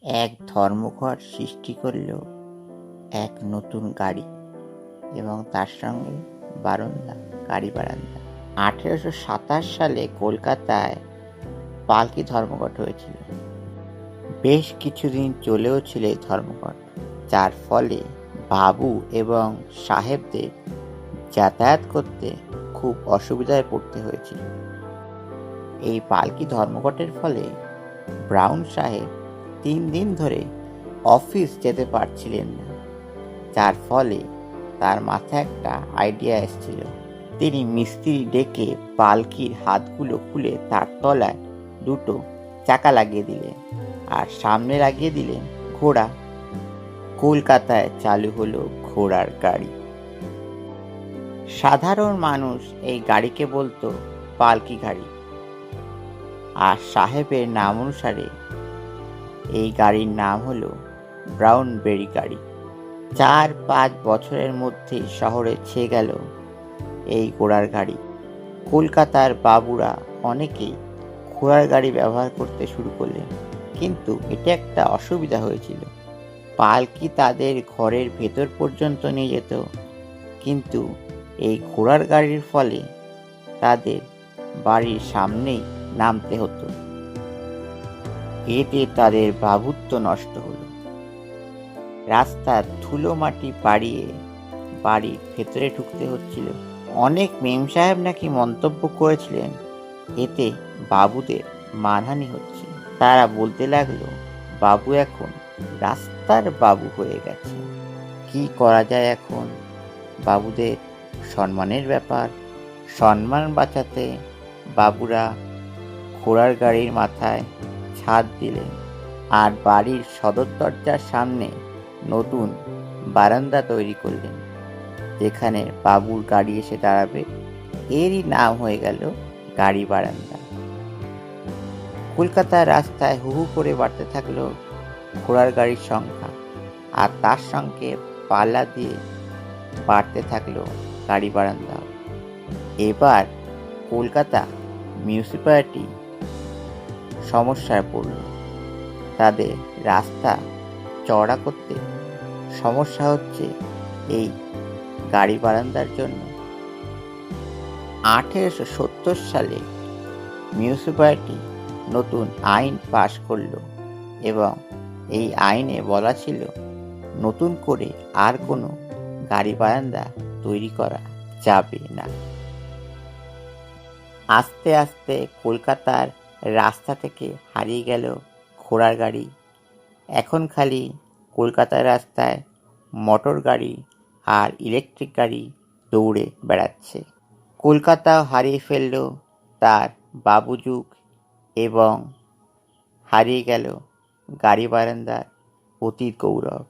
এক ধর্মঘট সৃষ্টি করল এক নতুন গাড়ি এবং তার সঙ্গে গাড়ি বারান্দা। 1827 সালে কলকাতায় পালকি ধর্মঘট হয়েছিল। বেশ কিছুদিন চলেও ছিল এই ধর্মঘট, যার ফলে বাবু এবং সাহেবদের যাতায়াত করতে খুব অসুবিধায় পড়তে হয়েছিল। এই পালকি ধর্মঘটের ফলে ব্রাউন সাহেব 3 দিন ধরে অফিস যেতে পারছিলেন না, যার ফলে তার মাথায় একটা আইডিয়া এসেছিল। তিনি মিস্ত্রি ডেকে পালকির হাতগুলো খুলে তার তলায় 2টো চাকা লাগিয়ে দিলেন আর সামনে লাগিয়ে দিলেন ঘোড়া। কলকাতায় চালু হলো ঘোড়ার গাড়ি। সাধারণ মানুষ এই গাড়িকে বলতো পালকি গাড়ি, আর সাহেবের নাম অনুসারে এই গাড়ির নাম হলো ব্রাউনবেরি গাড়ি। 4-5 বছরের মধ্যেই শহরে ছেয়ে গেল এই ঘোড়ার গাড়ি। কলকাতার বাবুরা অনেকেই ঘোড়ার গাড়ি ব্যবহার করতে শুরু করলেন, কিন্তু এটা একটা অসুবিধা হয়েছিল। পালকি তাদের ঘরের ভেতর পর্যন্ত নিয়ে যেত, কিন্তু এই ঘোড়ার গাড়ির ফলে তাদের বাড়ির সামনেই নামতে হতো। এতে তাদের বাবুত্ব নষ্ট হলো। রাস্তার ধুলো মাটি পাড়িয়ে বাড়ির ভেতরে ঢুকতে হচ্ছিল। অনেক মেম সাহেব নাকি মন্তব্য করেছিলেন এতে বাবুদের মানহানি হচ্ছে। তারা বলতে লাগলো, বাবু এখন রাস্তার বাবু হয়ে গেছে, কি করা যায় এখন? বাবুদের সম্মানের ব্যাপার, সম্মান বাঁচাতে বাবুরা ঘোড়ার গাড়ির মাথায় ছাদ দিলেন আর বাড়ির সদর দরজার সামনে নতুন বারান্দা তৈরি করলেন, যেখানে বাবুর গাড়ি এসে দাঁড়াবে। এরই নাম হয়ে গেল গাড়ি বারান্দা। কলকাতার রাস্তায় হু হু করে বাড়তে থাকলো ঘোড়ার গাড়ির সংখ্যা, আর তার সঙ্গে পাল্লা দিয়ে বাড়তে থাকলো গাড়ি বারান্দা। এবার কলকাতা মিউনিসিপ্যালিটি সমস্যায় পড়ল। তাদের রাস্তা চওড়া করতে সমস্যা হচ্ছে এই গাড়ি বারান্দার জন্য। 1870 সালে মিউনিসিপ্যালিটি নতুন আইন পাশ করল এবং এই আইনে বলা ছিল নতুন করে আর কোনো গাড়ি বারান্দা তৈরি করা যাবে না। আস্তে আস্তে কলকাতার রাস্তা থেকে হারিয়ে গেল ঘোড়ার গাড়ি। এখন খালি কলকাতার রাস্তায় মোটর গাড়ি আর ইলেকট্রিক গাড়ি দৌড়ে বেড়াচ্ছে। কলকাতাও হারিয়ে ফেলল তার বাবু যুগ এবং হারিয়ে গেল গাড়ি বারান্দার অতীত গৌরব।